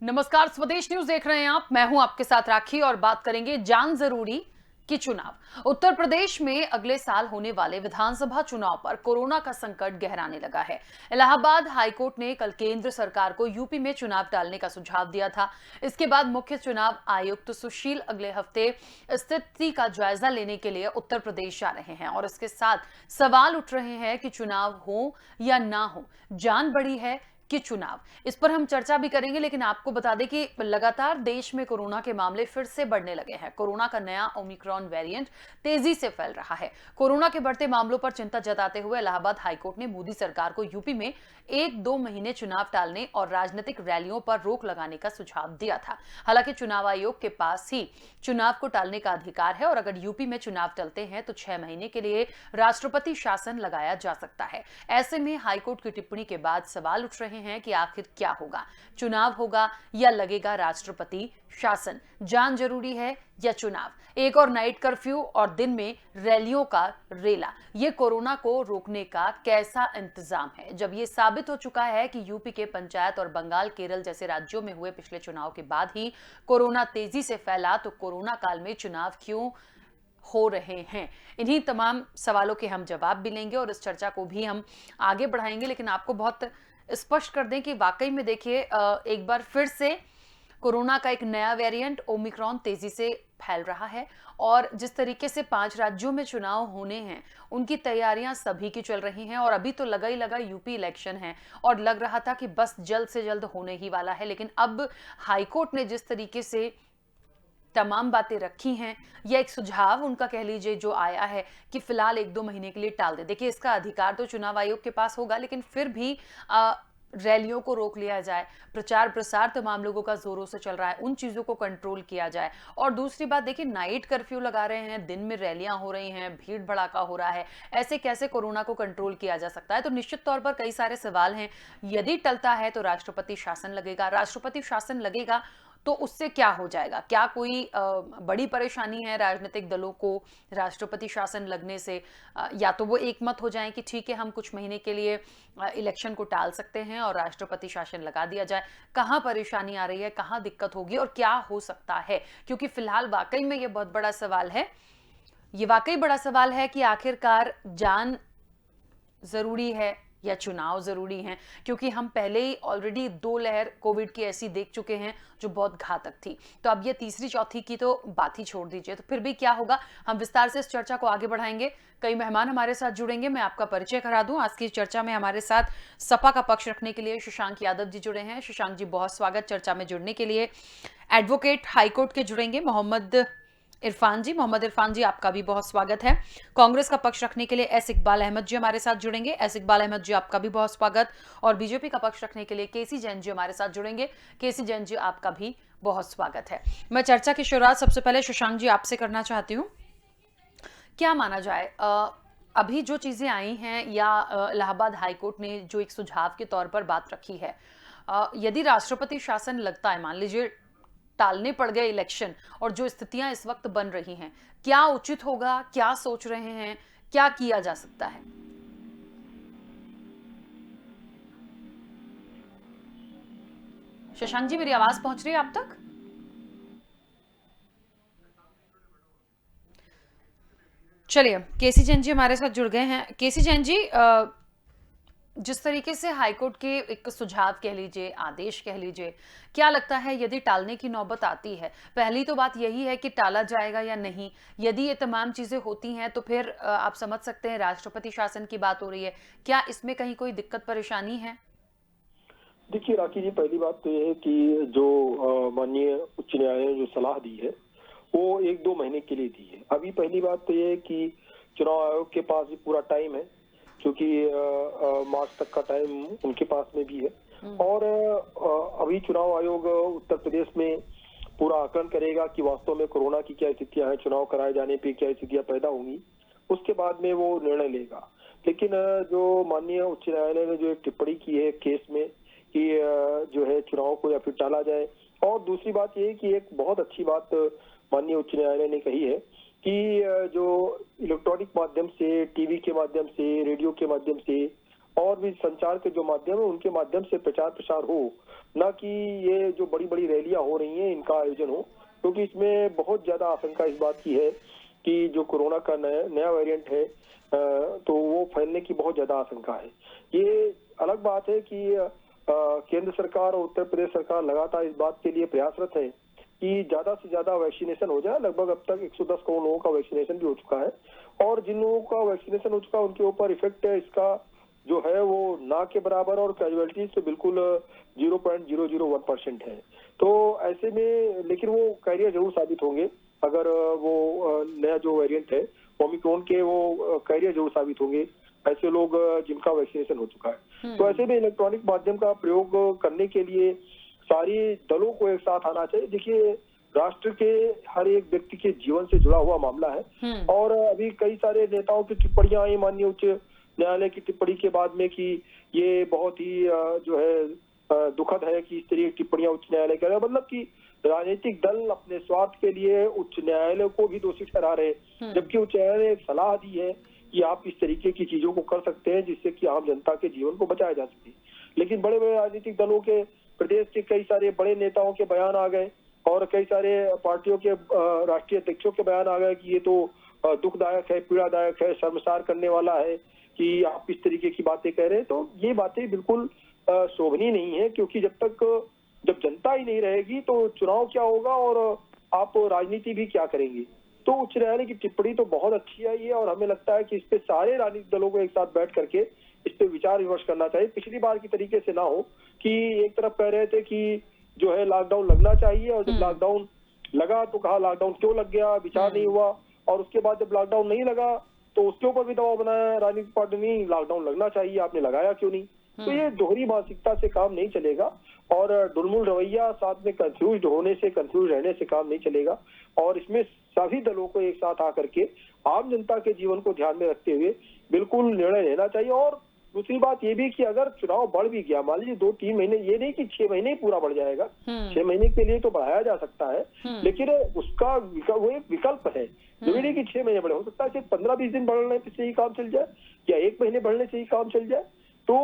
नमस्कार, स्वदेश न्यूज देख रहे हैं आप। मैं हूं आपके साथ राखी और बात करेंगे जान जरूरी की चुनाव। उत्तर प्रदेश में अगले साल होने वाले विधानसभा चुनाव पर कोरोना का संकट गहराने लगा है। इलाहाबाद हाईकोर्ट ने कल केंद्र सरकार को यूपी में चुनाव टालने का सुझाव दिया था। इसके बाद मुख्य चुनाव आयुक्त सुशील अगले हफ्ते स्थिति का जायजा लेने के लिए उत्तर प्रदेश जा रहे हैं और इसके साथ सवाल उठ रहे हैं कि चुनाव हो या ना हो, जान बड़ी है कि चुनाव। इस पर हम चर्चा भी करेंगे, लेकिन आपको बता दें कि लगातार देश में कोरोना के मामले फिर से बढ़ने लगे हैं। कोरोना का नया ओमिक्रॉन वेरिएंट तेजी से फैल रहा है। कोरोना के बढ़ते मामलों पर चिंता जताते हुए इलाहाबाद हाईकोर्ट ने मोदी सरकार को यूपी में 1-2 महीने चुनाव टालने और राजनीतिक रैलियों पर रोक लगाने का सुझाव दिया था। हालांकि चुनाव आयोग के पास ही चुनाव को टालने का अधिकार है और अगर यूपी में चुनाव टलते हैं तो 6 महीने के लिए राष्ट्रपति शासन लगाया जा सकता है। ऐसे में हाईकोर्ट की टिप्पणी के बाद सवाल उठ रहे हैं कि आखिर क्या होगा, चुनाव होगा या लगेगा राष्ट्रपति शासन। जान जरूरी है या चुनाव? एक और नाइट कर्फ्यू और दिन में रैलियों का रेला, ये कोरोना को रोकने का कैसा इंतजाम है? जब ये साबित हो चुका है कि यूपी के पंचायत और बंगाल, केरल जैसे राज्यों में हुए पिछले चुनाव के बाद ही कोरोना तेजी से फैला, तो कोरोना काल में चुनाव क्यों हो रहे हैं? इन्हीं तमाम सवालों के हम जवाब भी लेंगे और इस चर्चा को भी हम आगे बढ़ाएंगे। लेकिन आपको बहुत स्पष्ट कर दें कि वाकई में देखिए, एक बार फिर से कोरोना का एक नया वेरिएंट ओमिक्रॉन तेजी से फैल रहा है और जिस तरीके से 5 राज्यों में चुनाव होने हैं, उनकी तैयारियां सभी की चल रही हैं और अभी तो लगा ही लगा यूपी इलेक्शन है और लग रहा था कि बस जल्द से जल्द होने ही वाला है। लेकिन अब हाईकोर्ट ने जिस तरीके से तमाम बातें रखी हैं, या एक सुझाव उनका कह लीजिए जो आया है कि फिलहाल 1-2 महीने के लिए टाल दे। देखिए, इसका अधिकार तो चुनाव आयोग के पास होगा, लेकिन फिर भी रैलियों को रोक लिया जाए, प्रचार प्रसार तमाम लोगों का जोरों से चल रहा है, उन चीजों को कंट्रोल किया जाए। और दूसरी बात देखिए, नाइट कर्फ्यू लगा रहे हैं, दिन में रैलियां हो रही हैं, भीड़ भड़ाका हो रहा है, ऐसे कैसे कोरोना को कंट्रोल किया जा सकता है? तो निश्चित तौर पर कई सारे सवाल हैं। यदि टलता है तो राष्ट्रपति शासन लगेगा, राष्ट्रपति शासन लगेगा तो उससे क्या हो जाएगा? क्या कोई बड़ी परेशानी है राजनीतिक दलों को राष्ट्रपति शासन लगने से? या तो वो एकमत हो जाएं कि ठीक है, हम कुछ महीने के लिए इलेक्शन को टाल सकते हैं और राष्ट्रपति शासन लगा दिया जाए। कहाँ परेशानी आ रही है, कहाँ दिक्कत होगी और क्या हो सकता है? क्योंकि फिलहाल वाकई में ये बहुत बड़ा सवाल है। ये वाकई बड़ा सवाल है कि आखिरकार जान जरूरी है या चुनाव जरूरी हैं, क्योंकि हम पहले ही ऑलरेडी 2 लहर कोविड की ऐसी देख चुके हैं जो बहुत घातक थी। तो अब ये तीसरी चौथी की तो बात ही छोड़ दीजिए। तो फिर भी क्या होगा, हम विस्तार से इस चर्चा को आगे बढ़ाएंगे। कई मेहमान हमारे साथ जुड़ेंगे, मैं आपका परिचय करा दूं। आज की चर्चा में हमारे साथ सपा का पक्ष रखने के लिए शशांक यादव जी जुड़े हैं। शशांक जी, बहुत स्वागत चर्चा में जुड़ने के लिए। एडवोकेट हाईकोर्ट के जुड़ेंगे मोहम्मद इरफान जी। मोहम्मद इरफान जी, आपका भी बहुत स्वागत है। कांग्रेस का पक्ष रखने के लिए एस इकबाल अहमद जी हमारे साथ जुड़ेंगे। एस इकबाल अहमद जी, आपका भी बहुत स्वागत। और बीजेपी का पक्ष रखने के लिए केसी जैन जी हमारे साथ जुड़ेंगे। केसी जैन जी, आपका भी बहुत स्वागत है। मैं चर्चा की शुरुआत सबसे पहले शशांक जी आपसे करना चाहती हूँ। क्या माना जाए, अभी जो चीजें आई हैं या इलाहाबाद हाईकोर्ट ने जो एक सुझाव के तौर पर बात रखी है, यदि राष्ट्रपति शासन लगता है, मान लीजिए टालने पड़ गए इलेक्शन और जो स्थितियां इस वक्त बन रही हैं, क्या उचित होगा? क्या सोच रहे हैं? क्या किया जा सकता है? शशांक जी, मेरी आवाज पहुंच रही है आप तक? चलिए, केसी जैन जी हमारे साथ जुड़ गए हैं। केसी जैन जी, जिस तरीके से हाईकोर्ट के एक सुझाव कह लीजिए, आदेश कह लीजिए, क्या लगता है यदि टालने की नौबत आती है? पहली तो बात यही है कि टाला जाएगा या नहीं। यदि ये तमाम चीजें होती हैं तो फिर आप समझ सकते हैं राष्ट्रपति शासन की बात हो रही है। क्या इसमें कहीं कोई दिक्कत परेशानी है? देखिए राखी जी, पहली बात तो ये है कि जो माननीय उच्च न्यायालय ने जो सलाह दी है वो 1-2 महीने के लिए दी है। अभी पहली बात तो ये है कि चुनाव आयोग के पास भी पूरा टाइम है, क्योंकि मार्च तक का टाइम उनके पास में भी है। और अभी चुनाव आयोग उत्तर प्रदेश में पूरा आकलन करेगा कि वास्तव में कोरोना की क्या स्थितियां हैं, चुनाव कराए जाने पे क्या स्थितियां पैदा होंगी, उसके बाद में वो निर्णय लेगा। लेकिन जो माननीय उच्च न्यायालय ने जो एक टिप्पणी की है केस में कि जो है चुनाव को या फिर टाला जाए, और दूसरी बात ये है कि एक बहुत अच्छी बात माननीय उच्च न्यायालय ने कही है कि जो इलेक्ट्रॉनिक माध्यम से, टीवी के माध्यम से, रेडियो के माध्यम से और भी संचार के जो माध्यम है उनके माध्यम से प्रचार प्रसार हो, ना कि ये जो बड़ी बड़ी रैलियां हो रही हैं इनका आयोजन हो, क्योंकि इसमें बहुत ज्यादा आशंका इस बात की है कि जो कोरोना का नया वेरिएंट है तो वो फैलने की बहुत ज्यादा आशंका है। ये अलग बात है कि केंद्र सरकार और उत्तर प्रदेश सरकार लगातार इस बात के लिए प्रयासरत है कि ज्यादा से ज्यादा वैक्सीनेशन हो जाए। लगभग अब तक 110 करोड़ लोगों का वैक्सीनेशन भी हो चुका है और जिन लोगों का वैक्सीनेशन हो चुका है उनके ऊपर इफेक्ट इसका जो है वो ना के बराबर और कैजुअलिटीज तो बिल्कुल 0.001% है। तो ऐसे में लेकिन वो कैरियर जरूर साबित होंगे अगर वो नया जो वेरिएंट है ओमिक्रॉन के वो कैरियर जरूर साबित होंगे ऐसे लोग जिनका वैक्सीनेशन हो चुका है। तो ऐसे में इलेक्ट्रॉनिक माध्यम का प्रयोग करने के लिए सारी दलों को एक साथ आना चाहिए। देखिए राष्ट्र के हर एक व्यक्ति के जीवन से जुड़ा हुआ मामला है और अभी कई सारे नेताओं की टिप्पणियां आई माननीय उच्च न्यायालय की टिप्पणी के बाद में कि ये बहुत ही जो है दुखद है कि इस तरह की टिप्पणियां उच्च न्यायालय कर रहे हैं। मतलब कि राजनीतिक दल अपने स्वार्थ के लिए उच्च न्यायालय को भी दोषी ठहरा रहे हैं, जबकि उच्च न्यायालय ने एक सलाह दी है कि आप इस तरीके की चीजों को कर सकते हैं जिससे कि आम जनता के जीवन को बचाया जा सके। लेकिन बड़े बड़े राजनीतिक दलों के प्रदेश के कई सारे बड़े नेताओं के बयान आ गए और कई सारे पार्टियों के राष्ट्रीय अध्यक्षों के बयान आ गए कि ये तो दुखदायक है, पीड़ादायक है, शर्मसार करने वाला है कि आप इस तरीके की बातें कह रहे हैं। तो ये बातें बिल्कुल शोभनीय नहीं है, क्योंकि जब जनता ही नहीं रहेगी तो चुनाव क्या होगा और आप राजनीति भी क्या करेंगे। तो उच्च न्यायालय की टिप्पणी तो बहुत अच्छी आई है और हमें लगता है कि इस पे सारे राजनीतिक दलों को एक साथ बैठ करके इस पे विचार विमर्श करना चाहिए। पिछली बार की तरीके से ना हो कि एक तरफ कह रहे थे कि जो है लॉकडाउन लगना चाहिए और जब लॉकडाउन लगा तो कहा लॉकडाउन क्यों लग गया, विचार नहीं हुआ, और उसके बाद जब लॉकडाउन नहीं लगा तो उसके ऊपर भी दबाव बनाया राजनीतिक पार्टी ने, लॉकडाउन लगना चाहिए, आपने लगाया क्यों नहीं। तो ये दोहरी मानसिकता से काम नहीं चलेगा और डुलमुल रवैया साथ में कंफ्यूज रहने से काम नहीं चलेगा। और इसमें सभी दलों को एक साथ आकर के आम जनता के जीवन को ध्यान में रखते हुए बिल्कुल निर्णय लेना चाहिए। और दूसरी बात ये भी कि अगर चुनाव बढ़ भी गया, मान लीजिए 2-3 महीने, ये नहीं कि 6 महीने ही पूरा बढ़ जाएगा, 6 महीने के लिए तो बढ़ाया जा सकता है, लेकिन उसका वो एक विकल्प है। जरूरी नहीं कि 6 महीने बढ़े, हो सकता है सिर्फ 15-20 दिन बढ़ने से ही काम चल जाए या 1 महीने बढ़ने से ही काम चल जाए। तो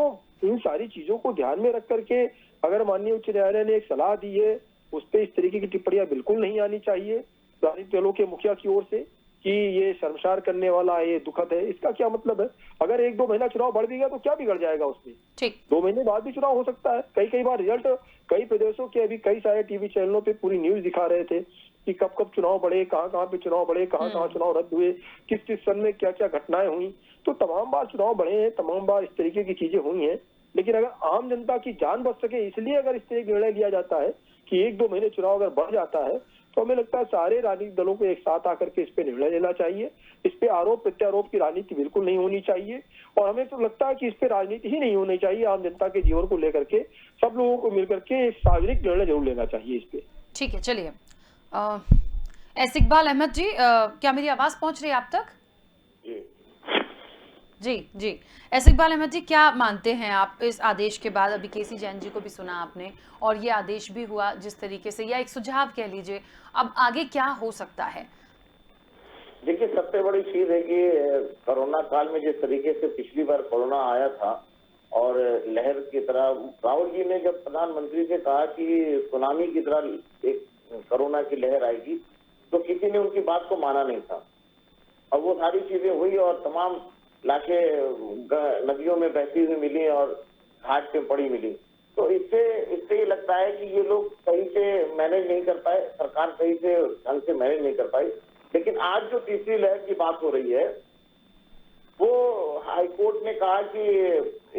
इन सारी चीजों को ध्यान में रख करके अगर माननीय उच्च न्यायालय ने एक सलाह दी है उस पर इस तरीके की टिप्पणियां बिल्कुल नहीं आनी चाहिए राजनीतिक दलों के मुखिया की ओर से कि ये शर्मसार करने वाला है, ये दुखद है। इसका क्या मतलब है? अगर 1-2 महीना चुनाव बढ़ भी गया तो क्या बिगड़ जाएगा उसमें? ठीक। 2 महीने बाद भी चुनाव हो सकता है। कई बार रिजल्ट कई प्रदेशों के अभी कई सारे टीवी चैनलों पे पूरी न्यूज दिखा रहे थे कि कब कब चुनाव बढ़े, कहाँ पे चुनाव बढ़े, कहाँ चुनाव रद्द हुए, किस किस सन में क्या क्या घटनाएं हुई। तो तमाम बार चुनाव बढ़े हैं, तमाम बार इस तरीके की चीजें हुई हैं, लेकिन अगर आम जनता की जान बच सके इसलिए अगर इस तरह निर्णय लिया जाता है कि 1-2 महीने चुनाव अगर बढ़ जाता है तो हमें लगता है सारे राजनीतिक दलों को एक साथ आकर के इस पे निर्णय लेना चाहिए। इस पे आरोप प्रत्यारोप की राजनीति बिल्कुल नहीं होनी चाहिए और हमें तो लगता है कि इस पे राजनीति ही नहीं होनी चाहिए। आम जनता के जीवन को लेकर के सब लोगों को मिलकर के एक सार्वजनिक निर्णय जरूर लेना चाहिए इस पे। ठीक है, चलिए एस इकबाल अहमद जी, क्या मेरी आवाज पहुंच रही है आप तक? जी एस इकबाल अहमद जी, क्या मानते हैं आप इस आदेश के बाद? अभी केसी जैन जी को भी सुना आपने और ये आदेश भी हुआ जिस तरीके से, या एक सुझाव कह लीजिए, अब आगे क्या हो सकता है? देखिए, सबसे बड़ी चीज है कि कोरोना काल में जिस तरीके से पिछली बार कोरोना आया था और लहर की तरह, राहुल जी ने जब प्रधानमंत्री से कहा कि सुनामी की तरह एक कोरोना की लहर आएगी तो किसी ने उनकी बात को माना नहीं था। और वो सारी चीजें हुई और तमाम लाशें नदियों में बहती हुई मिली और घाट पे पड़ी मिली। तो इससे ये लगता है कि ये लोग सही से मैनेज नहीं कर पाए, सरकार सही से ढंग से मैनेज नहीं कर पाई। लेकिन आज जो तीसरी लहर की बात हो रही है वो हाईकोर्ट ने कहा कि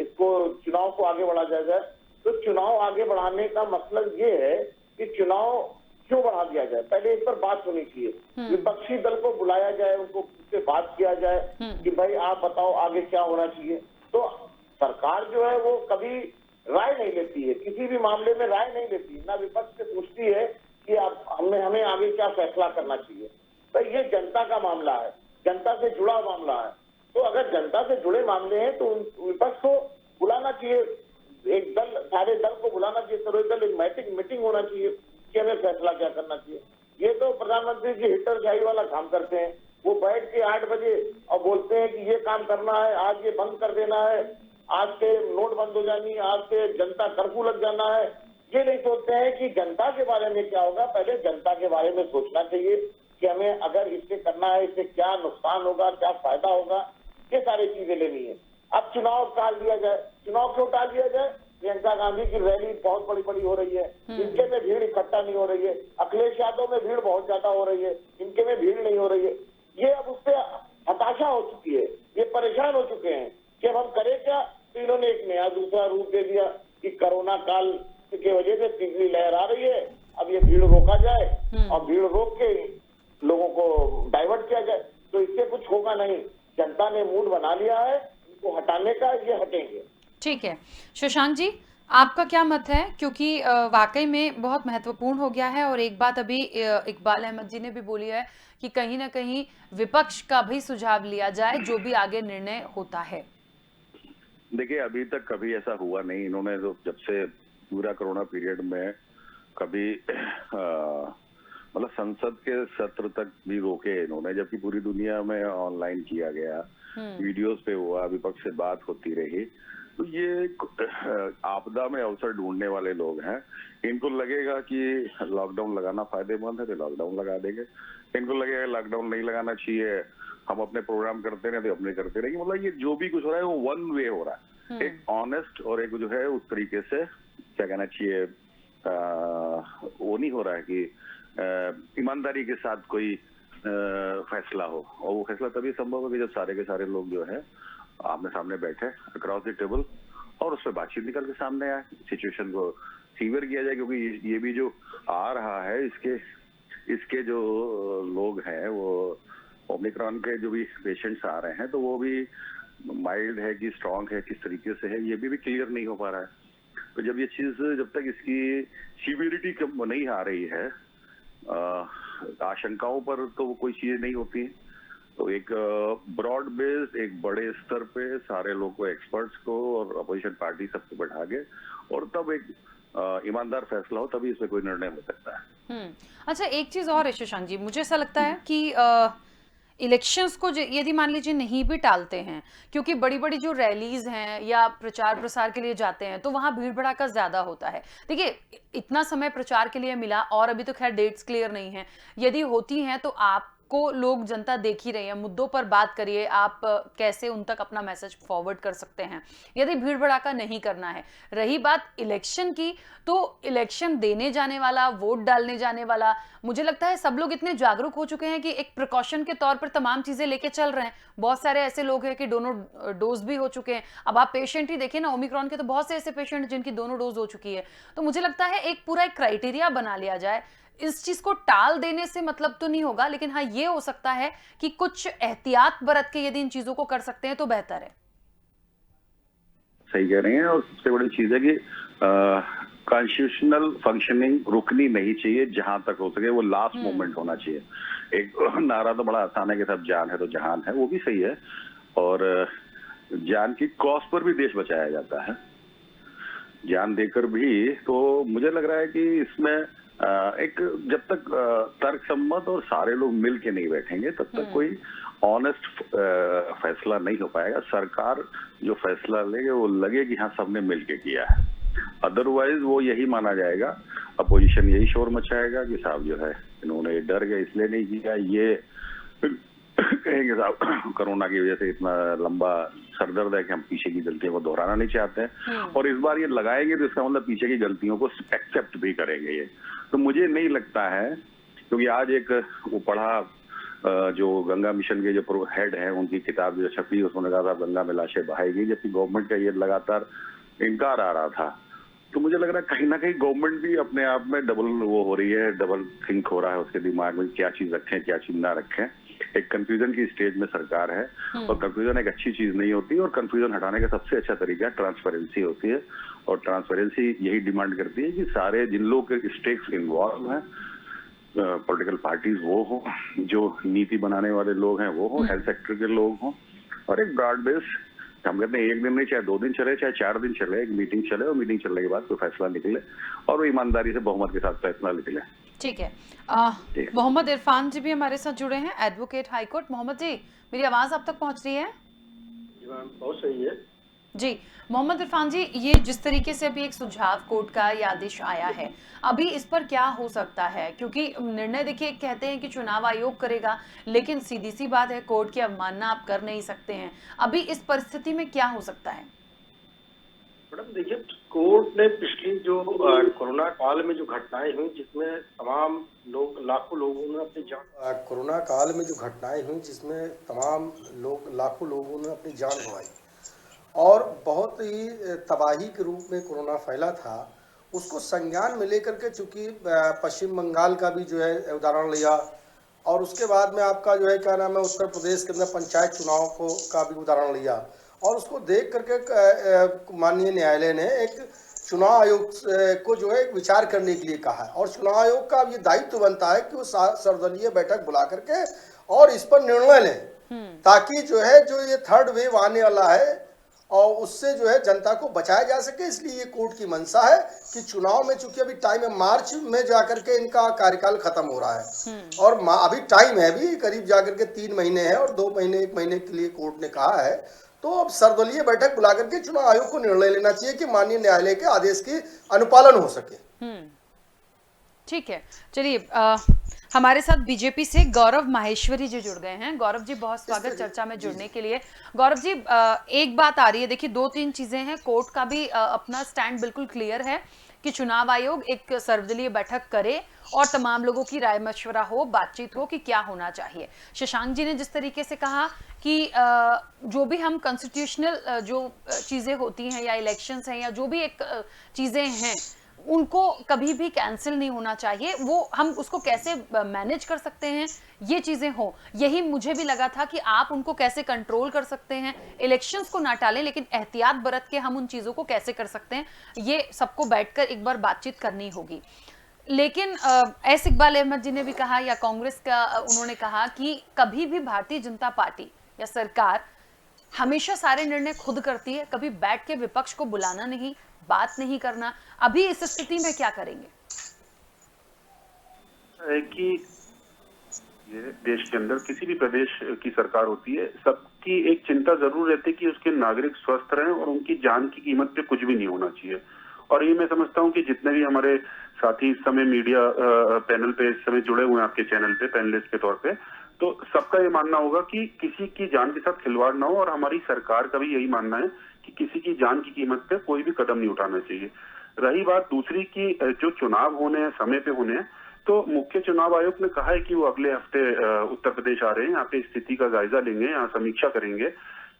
इसको चुनाव को आगे बढ़ाया जाए। तो चुनाव आगे बढ़ाने का मतलब ये है कि चुनाव क्यों बढ़ा दिया जाए, पहले इस पर बात होनी चाहिए। विपक्षी दल को बुलाया जाए, उनको उससे बात किया जाए कि भाई आप बताओ आगे क्या होना चाहिए। तो सरकार जो है वो कभी राय नहीं लेती है, किसी भी मामले में राय नहीं लेती, ना विपक्ष से पूछती है कि आप हमें आगे क्या फैसला करना चाहिए। तो ये जनता का मामला है, जनता से जुड़ा मामला है। तो अगर जनता से जुड़े मामले हैं तो विपक्ष को बुलाना चाहिए, एक दल, सारे दल को बुलाना चाहिए, सर्वदल एक मीटिंग होना चाहिए कि हमें फैसला क्या करना चाहिए। ये तो प्रधानमंत्री जी हिटरशाही वाला काम करते हैं। वो बैठ के 8 बजे और बोलते हैं कि ये काम करना है, आज ये बंद कर देना है आज से नोट बंद हो जानी, आज से जनता कर्फ्यू लग जाना है, ये नहीं सोचते हैं कि जनता के बारे में क्या होगा। पहले जनता के बारे में सोचना चाहिए कि हमें अगर इससे करना है, इससे क्या नुकसान होगा, क्या फायदा होगा, ये सारी चीजें लेनी है। अब चुनाव टाल दिया जाए, चुनाव क्यों टाल दिया जाए? प्रियंका गांधी की रैली बहुत बड़ी बड़ी हो रही है, इनके में भीड़ इकट्ठा नहीं हो रही है। अखिलेश यादव में भीड़ बहुत ज्यादा हो रही है, इनके में भीड़ नहीं हो रही है। ये अब उससे हताशा हो चुकी है, ये परेशान हो चुके हैं कि अब हम करें क्या। तो इन्होंने एक नया दूसरा रूप दे दिया कि कोरोना काल की वजह से तीसरी लहर आ रही है, अब ये भीड़ रोका जाए और भीड़ रोक के लोगों को डाइवर्ट किया जाए। तो इससे कुछ होगा नहीं। जनता ने मूड बना लिया है इनको हटाने का, ये हटेंगे। ठीक है शशांक जी, आपका क्या मत है? क्योंकि वाकई में बहुत महत्वपूर्ण हो गया है और एक बात अभी इकबाल अहमद जी ने भी बोली है कि कहीं ना कहीं विपक्ष का भी सुझाव लिया जाए जो भी आगे निर्णय होता है। देखिए, अभी तक कभी ऐसा हुआ नहीं। इन्होंने तो जब से पूरा कोरोना पीरियड में कभी मतलब संसद के सत्र तक भी रोके इन्होंने, जबकि पूरी दुनिया में ऑनलाइन किया गया, वीडियोस पे हुआ, विपक्ष से बात होती रही। तो ये आपदा में अवसर ढूंढने वाले लोग हैं। इनको लगेगा कि लॉकडाउन लगाना फायदेमंद है तो लॉकडाउन लगा देंगे, इनको लगेगा लॉकडाउन नहीं लगाना चाहिए, हम अपने प्रोग्राम करते रहे तो अपने करते रहेंगे। मतलब ये जो भी कुछ हो रहा है वो वन वे हो रहा है, एक ऑनेस्ट और एक जो है उस तरीके से क्या कहना चाहिए वो नहीं हो रहा है कि ईमानदारी के साथ कोई फैसला हो। और वो फैसला तभी संभव है कि जब सारे के सारे लोग जो है आमने सामने बैठे अक्रॉस द टेबल और उस पर बातचीत निकल के सामने आए, सिचुएशन को सीवियर किया जाए। क्योंकि ये भी जो आ रहा है इसके जो लोग हैं वो ओमिक्रॉन के जो भी पेशेंट्स आ रहे हैं तो वो भी माइल्ड है कि स्ट्रांग है, किस तरीके से है ये भी क्लियर नहीं हो पा रहा है। तो जब ये चीज जब तक इसकी सीवियरिटी कम नहीं आ रही है, आशंकाओं पर तो कोई चीज नहीं होती। तो एक ब्रॉड बेस्ड, एक बड़े स्तर पे सारे लोग को, एक्सपर्ट्स को और अपोजिशन पार्टी सबको बैठा के और तब एक ईमानदार फैसला हो, तभी इसमें कोई निर्णय हो सकता है। अच्छा, एक चीज और है शशांक जी, मुझे ऐसा लगता है कि इलेक्शंस को यदि मान लीजिए नहीं भी टालते हैं, क्योंकि बड़ी बड़ी जो रैलीज हैं या प्रचार प्रसार के लिए जाते हैं तो वहां भीड़ भड़ाका ज्यादा होता है। देखिए, इतना समय प्रचार के लिए मिला और अभी तो खैर डेट्स क्लियर नहीं है, यदि होती हैं तो आपको लोग, जनता देख ही रही है, मुद्दों पर बात करिए, आप कैसे उन तक अपना मैसेज फॉरवर्ड कर सकते हैं यदि भीड़ भड़ाका नहीं करना है। रही बात इलेक्शन की, तो इलेक्शन देने जाने वाला, वोट डालने जाने वाला, मुझे लगता है सब लोग इतने जागरूक हो चुके हैं कि एक प्रिकॉशन के तौर पर तमाम चीजें लेके चल रहे हैं। बहुत सारे ऐसे लोग हैं कि दोनों डोज भी हो चुके हैं। अब आप पेशेंट ही देखिए ना, ओमिक्रॉन के तो बहुत से ऐसे पेशेंट जिनकी दोनों डोज हो चुकी है। तो मुझे लगता है एक पूरा एक क्राइटेरिया बना लिया जाए। इस चीज को टाल देने से मतलब तो नहीं होगा, लेकिन हाँ ये हो सकता है कि कुछ एहतियात बरत के यदि इन चीजों को कर सकते हैं तो बेहतर है। सही कह रही हैं। और सबसे बड़ी चीज है कि कॉन्स्टिट्यूशनल फंक्शनिंग रुकनी नहीं चाहिए, जहां तक हो सके वो लास्ट मोमेंट होना चाहिए। एक नारा तो बड़ा आसान है कि सब जान है तो जहान है, वो भी सही है, और जान की कॉस्ट पर भी देश बचाया जाता है, जान देकर भी। तो मुझे लग रहा है कि इसमें एक जब तक तर्कसम्मत और सारे लोग मिल के नहीं बैठेंगे तब तक कोई ऑनेस्ट फैसला नहीं हो पाएगा। सरकार जो फैसला लेगे वो लगे कि हाँ सबने मिल के किया है, अदरवाइज वो यही माना जाएगा, अपोजिशन यही शोर मचाएगा कि साहब जो है इन्होंने डर गए इसलिए नहीं किया, ये कहेंगे साहब कोरोना की वजह से इतना लंबा सरदर्द है कि हम पीछे की गलतियों को दोहराना नहीं चाहते हैं, और इस बार ये लगाएंगे तो इसका मतलब पीछे की गलतियों को एक्सेप्ट भी करेंगे ये। तो मुझे नहीं लगता है, क्योंकि आज एक वो पढ़ा जो गंगा मिशन के जो हेड हैं उनकी किताब जो छपी, उसने कहा था गंगा में लाशें बहाएगी, जबकि गवर्नमेंट का ये लगातार इनकार आ रहा था। तो मुझे लग रहा है कहीं ना कहीं गवर्नमेंट भी अपने आप में डबल वो हो रही है, डबल थिंक हो रहा है उसके दिमाग में, क्या चीज रखें क्या चीज ना रखें। एक कंफ्यूजन की स्टेज में सरकार है, और कंफ्यूजन एक अच्छी चीज नहीं होती, और कंफ्यूजन हटाने का सबसे अच्छा तरीका ट्रांसपेरेंसी होती है, और ट्रांसपेरेंसी यही डिमांड करती है कि सारे जिन लोग के स्टेक्स इन्वॉल्व हैं, पॉलिटिकल पार्टीज वो हो, जो नीति बनाने वाले लोग हैं वो हो, हेल्थ सेक्टर के लोग हों, और एक ब्रॉड बेस, हम कहते हैं एक दिन नहीं, चाहे 2 दिन चले, चाहे 4 दिन चले, एक मीटिंग चले, और मीटिंग चलने के बाद कोई फैसला निकले और वो ईमानदारी से बहुमत के साथ फैसला निकले। ठीक है। मोहम्मद इरफान जी भी हमारे साथ जुड़े हैं, एडवोकेट हाईकोर्ट। मोहम्मद जी, मेरी आवाज आप तक पहुंच रही है? जी मैम, बहुत सही है जी, मोहम्मद इरफान जी, ये जिस तरीके से अभी एक सुझाव कोर्ट का ये आदेश आया है, अभी इस पर क्या हो सकता है? क्योंकि निर्णय देखिए कहते हैं कि चुनाव आयोग करेगा, लेकिन सीधी-सी बात है कोर्ट की अवमानना आप कर नहीं सकते हैं। अभी इस परिस्थिति में क्या हो सकता है? मैडम देखिए, कोर्ट ने पिछली जो कोरोना काल में जो घटनाएं हुई जिसमें तमाम लोग लाखों लोगों ने अपनी जान कोरोना काल में जो घटनाएं हुई जिसमें तमाम लोग लाखों लोगों ने अपनी जान गंवाई और बहुत ही तबाही के रूप में कोरोना फैला था, उसको संज्ञान में लेकर के चूंकि पश्चिम बंगाल का भी जो है उदाहरण लिया और उसके बाद में आपका जो है क्या नाम है उत्तर प्रदेश के अंदर पंचायत चुनाव को का भी उदाहरण लिया और उसको देख करके माननीय न्यायालय ने एक चुनाव आयोग को जो है विचार करने के लिए कहा है और चुनाव आयोग का अब ये दायित्व बनता है कि वो सर्वदलीय बैठक बुला करके और इस पर निर्णय लें ताकि जो है जो ये थर्ड वेव आने वाला है और उससे जो है जनता को बचाया जा सके। इसलिए ये कोर्ट की मंशा है कि चुनाव में चूंकि अभी टाइम है, मार्च में जाकर के इनका कार्यकाल खत्म हो रहा है और अभी टाइम है, अभी करीब जाकर के 3 महीने है और 2 महीने 1 महीने के लिए कोर्ट ने कहा है। तो अब सर्वदलीय बैठक बुला करके चुनाव आयोग को निर्णय लेना चाहिए कि माननीय न्यायालय के आदेश की अनुपालन हो सके। ठीक है, चलिए हमारे साथ बीजेपी से गौरव माहेश्वरी जी जुड़ गए हैं। गौरव जी, बहुत स्वागत चर्चा में जुड़ने के लिए। गौरव जी, एक बात आ रही है, देखिए 2-3 चीजें हैं। कोर्ट का भी अपना स्टैंड बिल्कुल क्लियर है कि चुनाव आयोग एक सर्वदलीय बैठक करे और तमाम लोगों की राय मशवरा हो, बातचीत हो कि क्या होना चाहिए। शशांक जी ने जिस तरीके से कहा कि जो भी हम कॉन्स्टिट्यूशनल जो चीजें होती हैं या इलेक्शंस हैं या जो भी एक चीजें हैं उनको कभी भी कैंसिल नहीं होना चाहिए, वो हम उसको कैसे मैनेज कर सकते हैं ये चीजें हो, यही मुझे भी लगा था कि आप उनको कैसे कंट्रोल कर सकते हैं, इलेक्शंस को ना टालें लेकिन एहतियात बरत के हम उन चीजों को कैसे कर सकते हैं, ये सबको बैठकर एक बार बातचीत करनी होगी। लेकिन एस इकबाल अहमद जी ने भी कहा या कांग्रेस का उन्होंने कहा कि कभी भी भारतीय जनता पार्टी या सरकार हमेशा सारे निर्णय खुद करती है, कभी बैठ के विपक्ष को बुलाना नहीं, बात नहीं करना। अभी इस स्थिति में क्या करेंगे? कि ये देश के अंदर किसी भी प्रदेश की सरकार होती है, सबकी एक चिंता जरूर रहती है कि उसके नागरिक स्वस्थ रहें और उनकी जान की कीमत पे कुछ भी नहीं होना चाहिए। और ये मैं समझता हूँ कि जितने भी हमारे साथी इस समय मीडिया पैनल पे इस समय जुड़े हुए हैं आपके चैनल पे पैनलिस्ट के तौर पे, तो सबका ये मानना होगा कि किसी की जान के साथ खिलवाड़ ना हो और हमारी सरकार का भी यही मानना है कि किसी की जान की कीमत पे कोई भी कदम नहीं उठाना चाहिए। रही बात दूसरी की जो चुनाव होने हैं समय पे होने हैं, तो मुख्य चुनाव आयोग ने कहा है कि वो अगले हफ्ते उत्तर प्रदेश आ रहे हैं, यहाँ पे स्थिति का जायजा लेंगे, यहाँ समीक्षा करेंगे,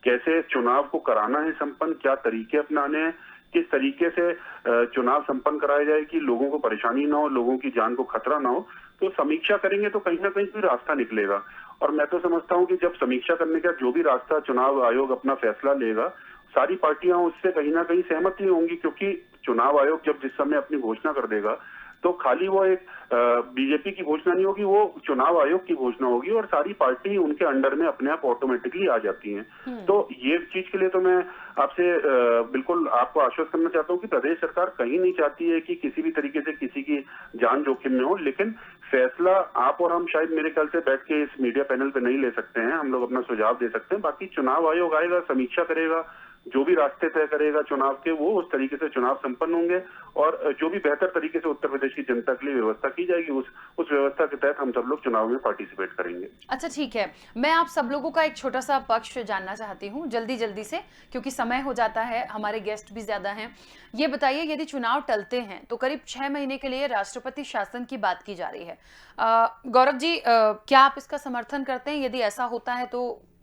कैसे चुनाव को कराना है संपन्न, क्या तरीके अपनाने हैं, किस तरीके से चुनाव संपन्न कराया जाए कि लोगों को परेशानी ना हो, लोगों की जान को खतरा ना हो। तो समीक्षा करेंगे तो कहीं ना कहीं भी रास्ता निकलेगा। और मैं तो समझता हूँ कि जब समीक्षा करने का जो भी रास्ता चुनाव आयोग अपना फैसला लेगा, सारी पार्टियां उससे कहीं ना कहीं सहमत ही होंगी, क्योंकि चुनाव आयोग जब जिस समय अपनी घोषणा कर देगा तो खाली वो एक बीजेपी की घोषणा नहीं होगी, वो चुनाव आयोग की घोषणा होगी और सारी पार्टी उनके अंडर में अपने आप ऑटोमेटिकली आ जाती हैं। तो ये चीज के लिए तो मैं आपसे बिल्कुल आपको आश्वस्त करना चाहता हूँ कि प्रदेश सरकार कहीं नहीं चाहती है कि किसी भी तरीके से किसी की जान जोखिम में हो, लेकिन फैसला आप और हम शायद मेरे ख्याल से बैठ के इस मीडिया पैनल पे नहीं ले सकते हैं, हम लोग अपना सुझाव दे सकते हैं। बाकी चुनाव आयोग आएगा, समीक्षा करेगा, जो भी रास्ते तय करेगा चुनाव के, वो उस तरीके से चुनाव संपन्न होंगे और जो भी बेहतर तरीके से उत्तर प्रदेश की जनता के लिए व्यवस्था की जाएगी, उस व्यवस्था के तहत हम सब लोग चुनाव में पार्टिसिपेट करेंगे। अच्छा, ठीक है, मैं आप सब लोगों का एक छोटा सा पक्ष जानना चाहती हूँ जल्दी से, क्योंकि समय हो जाता है, हमारे गेस्ट भी ज्यादा हैं। ये बताइए, यदि चुनाव टलते हैं तो करीब 6 महीने के लिए राष्ट्रपति शासन की बात की जा रही है। गौरव जी, क्या आप इसका समर्थन करते हैं? यदि ऐसा होता है तो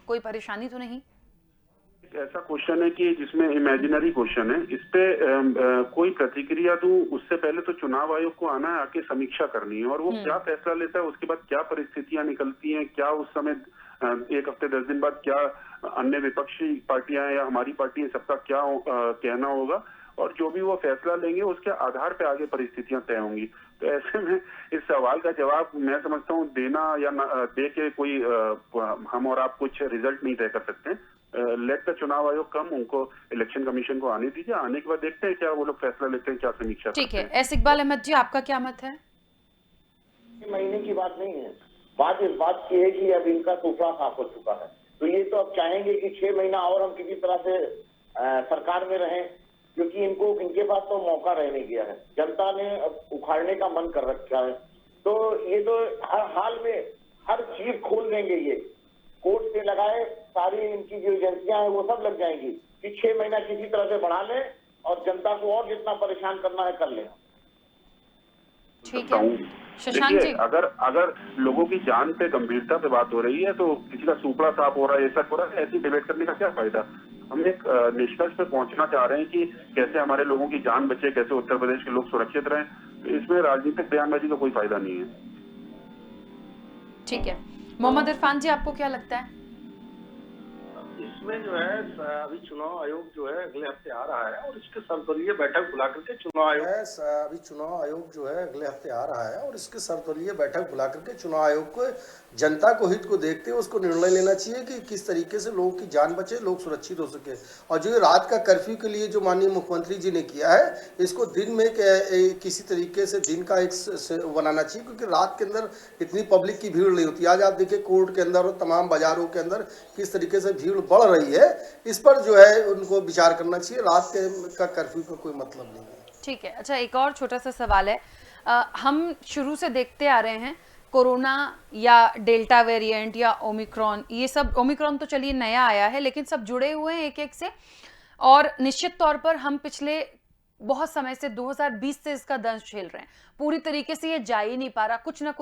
कोई परेशानी तो नहीं? ऐसा क्वेश्चन है कि जिसमें इमेजिनरी क्वेश्चन है, इस पे कोई प्रतिक्रिया दूं उससे पहले तो चुनाव आयोग को आना है, आके समीक्षा करनी है और वो क्या फैसला लेता है, उसके बाद क्या परिस्थितियां निकलती हैं, क्या उस समय 1 हफ्ते 10 दिन बाद क्या अन्य विपक्षी पार्टियां या हमारी पार्टी है, सबका क्या कहना होगा और जो भी वो फैसला लेंगे उसके आधार पे आगे परिस्थितियां तय होंगी। तो ऐसे में इस सवाल का जवाब मैं समझता हूँ देना या दे के कोई हम और आप कुछ रिजल्ट नहीं तय कर सकते। लेट द चुनाव आयोग कम, उनको इलेक्शन कमीशन को आने दीजिए, आने के बाद देखते हैं क्या वो लोग फैसला लेते हैं, क्या समीक्षा। ठीक है, एस इकबाल अहमद जी, आपका क्या मत है? महीने की बात नहीं है, बात इस बात की है कि अब इनका सूखा साफ हो चुका है, तो ये तो अब चाहेंगे कि 6 महीना और हम किसी तरह से सरकार में रहें, क्योंकि इनके पास तो मौका रह नहीं गया है। जनता ने अब उखाड़ने का मन कर रखा है, तो ये तो हर हाल में हर चीज खोल देंगे। ये कोर्ट से लगाए सारी इनकी जो एजेंसियां हैं वो सब लग जाएंगी कि 6 महीना किसी तरह से बढ़ा लें और जनता को और जितना परेशान करना है कर लें। ठीक है शशांक जी, अगर लोगों की जान पे गंभीरता पे बात हो रही है तो किसी का सूपड़ा साफ हो रहा है, ऐसा हो रहा है, ऐसी डिबेट करने का क्या फायदा। हम एक निष्कर्ष पे पहुंचना चाह रहे हैं कि कैसे हमारे लोगों की जान बचे, कैसे उत्तर प्रदेश के लोग सुरक्षित रहें। इसमें राजनीतिक बयानबाजी का कोई फायदा नहीं है। ठीक है मोहम्मद इरफान जी, आपको क्या लगता है? इसमें जो है अभी चुनाव आयोग जो है अगले हफ्ते आ रहा है और इसके सर्वदलीय बैठक बुला करके चुनाव आयोग जो है अगले हफ्ते आ रहा है और इसके सर्वदलीय बैठक बुला करके चुनाव आयोग को जनता को हित को देखते हुए उसको निर्णय लेना चाहिए कि किस तरीके से लोगों की जान बचे, लोग सुरक्षित हो सके। और जो रात का कर्फ्यू के लिए जो माननीय मुख्यमंत्री जी ने किया है, इसको दिन में किसी तरीके से दिन का एक बनाना चाहिए, क्योंकि रात के अंदर इतनी पब्लिक की भीड़ नहीं होती। आज आप देखिए कोर्ट के अंदर और तमाम बाजारों के अंदर किस तरीके से भीड़ बढ़ रही है। इस पर जो है उनको विचार करना चाहिए। रात का कर्फ्यू का कोई मतलब नहीं है। ठीक है, अच्छा एक और छोटा सा सवाल है। हम शुरू से देखते आ रहे हैं कोरोना या डेल्टा वेरिएंट या ओमिक्रॉन, ये सब, ओमिक्रॉन तो चलिए नया आया है लेकिन सब जुड़े हुए हैं एक एक से, और निश्चित तौर पर हम पिछले बहुत समय से 2020 से इसका दंश झेल रहे हैं। पूरी तरीके से ये जा ही नहीं पा रहा, कुछ ना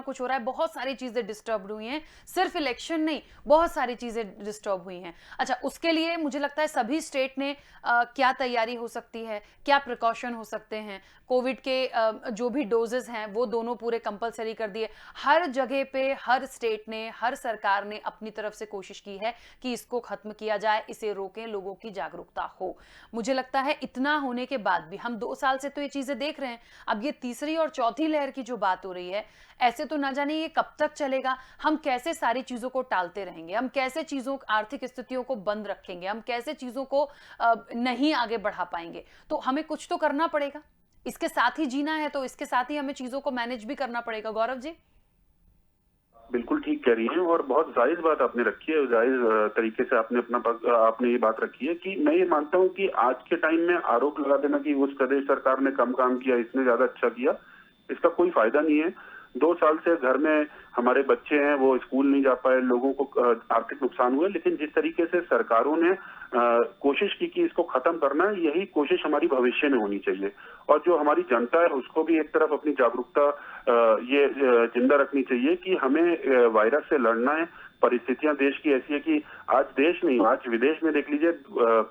कुछ हो रहा है। बहुत सारी चीजें डिस्टर्ब हुई हैं, सिर्फ इलेक्शन नहीं, बहुत सारी चीजें डिस्टर्ब हुई हैं। अच्छा, उसके लिए मुझे लगता है सभी स्टेट ने क्या तैयारी हो सकती है, क्या प्रिकॉशन हो सकते हैं, कोविड के जो भी डोजेस हैं वो दोनों पूरे कंपलसरी कर दिए। हर जगह पे हर स्टेट ने, हर सरकार ने अपनी तरफ से कोशिश की है कि इसको खत्म किया जाए, इसे रोकें, लोगों की जागरूकता हो। मुझे लगता है इतना होने के बाद भी हम 2 साल से तो ये चीजें देख रहे हैं, अब ये तीसरी और चौथी लहर की जो बात हो रही है, ऐसे तो ना जाने ये कब तक चलेगा। हम कैसे सारी चीजों को टालते रहेंगे, हम कैसे चीजों, आर्थिक स्थितियों को बंद रखेंगे, हम कैसे चीजों को नहीं आगे बढ़ा पाएंगे। तो हमें कुछ तो करना पड़ेगा, इसके साथ ही जीना है तो इसके साथ ही हमें चीजों को मैनेज भी करना पड़ेगा। गौरव जी, बिल्कुल ठीक कह रही हैं और बहुत जायज बात आपने रखी है, जायज तरीके से आपने ये बात रखी है कि मैं ये मानता हूं कि आज के टाइम में आरोप लगा देना कि उस प्रदेश सरकार ने कम काम किया, इसने ज्यादा अच्छा किया, इसका कोई फायदा नहीं है। 2 साल से घर में हमारे बच्चे हैं, वो स्कूल नहीं जा पाए, लोगों को आर्थिक नुकसान हुए, लेकिन जिस तरीके से सरकारों ने कोशिश की कि इसको खत्म करना है, यही कोशिश हमारी भविष्य में होनी चाहिए। और जो हमारी जनता है उसको भी एक तरफ अपनी जागरूकता ये जिंदा रखनी चाहिए कि हमें वायरस से लड़ना है। परिस्थितियां देश की ऐसी है कि आज देश नहीं, आज विदेश में देख लीजिए,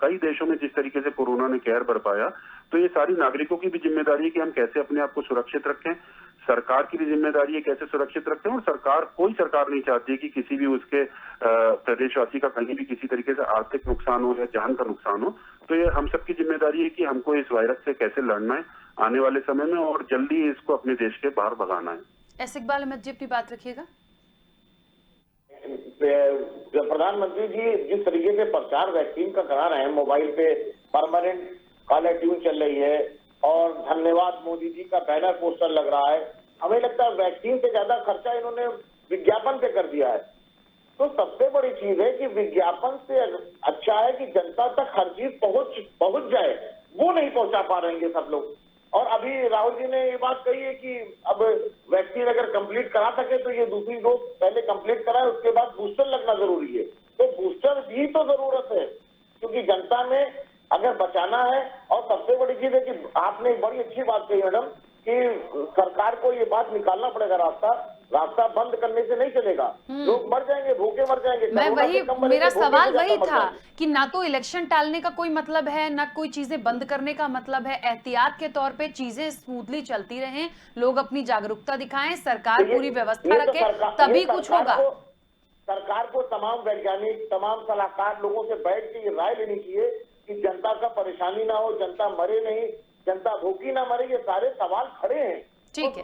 कई देशों में जिस तरीके से कोरोना ने कहर बरपाया, तो ये सारी नागरिकों की भी जिम्मेदारी है कि हम कैसे अपने आप को सुरक्षित रखें। सरकार की भी जिम्मेदारी है कैसे सुरक्षित रखें, और कोई सरकार नहीं चाहती कि किसी भी उसके प्रदेशवासी का कहीं भी किसी तरीके से आर्थिक नुकसान हो या जान का नुकसान हो। तो ये हम सबकी जिम्मेदारी है कि हमको इस वायरस से कैसे लड़ना है आने वाले समय में, और जल्दी इसको अपने देश के बाहर भगाना है। ऐसे इकबाल अहमद जी अपनी बात रखिएगा। प्रधानमंत्री जी जिस तरीके से प्रचार वैक्सीन का करा रहे हैं, मोबाइल पे परमानेंट कॉलर ट्यून चल रही है और धन्यवाद मोदी जी का बैनर पोस्टर लग रहा है, हमें लगता है वैक्सीन से ज्यादा खर्चा इन्होंने विज्ञापन पे कर दिया है। तो सबसे बड़ी चीज है कि विज्ञापन से अच्छा है कि जनता तक हर चीज पहुंच जाए, वो नहीं पहुंचा पा रहे हैं सब लोग। और अभी राहुल जी ने ये बात कही है कि अब वैक्सीन अगर कंप्लीट करा सके तो ये दूसरी डोज पहले कंप्लीट कराए, उसके बाद बूस्टर लगना जरूरी है। तो बूस्टर भी तो जरूरत है, क्योंकि जनता में अगर बचाना है। और सबसे बड़ी चीज है कि आपने एक बड़ी अच्छी बात कही मैडम कि सरकार को ये बात निकालना पड़ेगा, रास्ता बंद करने से नहीं चलेगा, लोग मर जाएंगे, भूखे मर जाएंगे। मेरा सवाल वही था कि ना तो इलेक्शन टालने का कोई मतलब है, ना कोई चीजें बंद करने का मतलब है। एहतियात के तौर पे चीजें स्मूथली चलती रहें, लोग अपनी जागरूकता दिखाएं, सरकार पूरी व्यवस्था रखे, तभी कुछ होगा। सरकार को तमाम वैज्ञानिक, तमाम सलाहकार लोगों से बैठ के ये राय लेनी चाहिए कि जनता का परेशानी ना हो, जनता मरे नहीं, जनता भूखी ना मरे। ये सारे सवाल खड़े हैं। ठीक है,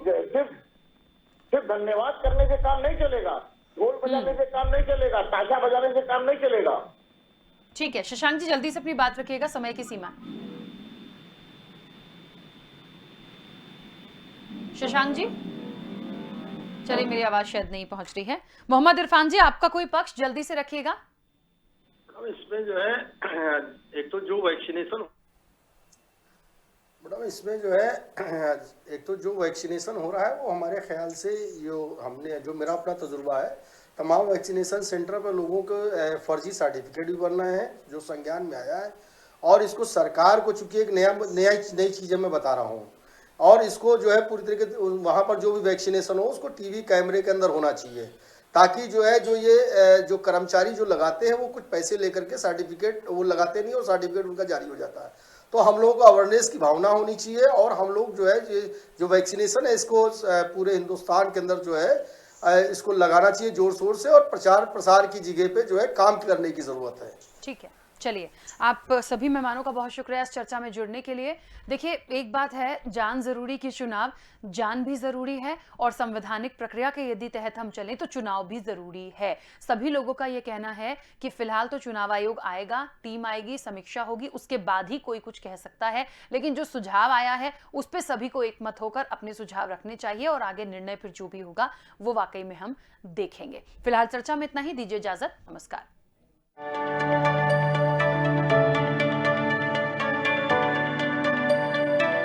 सिर्फ धन्यवाद करने से काम नहीं चलेगा, ढोल बजाने से काम नहीं चलेगा, ताशा बजाने से काम नहीं चलेगा। ठीक है, शशांक जी जल्दी से अपनी बात रखिएगा, समय की सीमा। शशांक जी, चलिए मेरी आवाज शायद नहीं पहुंच रही है। मोहम्मद इरफान जी, आपका कोई पक्ष जल्दी से रखिएगा। अब इसमें जो है एक तो जो वैक्सीनेशन मैडम इसमें जो है एक तो जो वैक्सीनेशन हो रहा है वो हमारे ख्याल से जो मेरा अपना तजुर्बा है, तमाम वैक्सीनेशन सेंटर पर लोगों को फर्जी सर्टिफिकेट भी बनना है जो संज्ञान में आया है। और इसको सरकार को, चूंकि एक नई चीज़ें मैं बता रहा हूँ, और इसको जो है पूरी तरीके से वहाँ पर जो भी वैक्सीनेशन हो उसको टीवी कैमरे के अंदर होना चाहिए, ताकि जो है जो कर्मचारी जो लगाते हैं वो कुछ पैसे लेकर के सर्टिफिकेट वो लगाते नहीं और सर्टिफिकेट उनका जारी हो जाता है। तो हम लोगों को अवेयरनेस की भावना होनी चाहिए और हम लोग जो है जो वैक्सीनेशन है इसको पूरे हिंदुस्तान के अंदर जो है इसको लगाना चाहिए जोर शोर से, और प्रचार प्रसार की जगह पे जो है काम करने की ज़रूरत है। ठीक है, चलिए, आप सभी मेहमानों का बहुत शुक्रिया इस चर्चा में जुड़ने के लिए। देखिए, एक बात है, जान जरूरी की चुनाव, जान भी जरूरी है और संवैधानिक प्रक्रिया के यदि तहत हम चलें तो चुनाव भी जरूरी है। सभी लोगों का यह कहना है कि फिलहाल तो चुनाव आयोग आएगा, टीम आएगी, समीक्षा होगी, उसके बाद ही कोई कुछ कह सकता है। लेकिन जो सुझाव आया है उस पर सभी को एकमत होकर अपने सुझाव रखने चाहिए और आगे निर्णय फिर जो भी होगा वो वाकई में हम देखेंगे। फिलहाल चर्चा में इतना ही, दीजिए इजाजत, नमस्कार।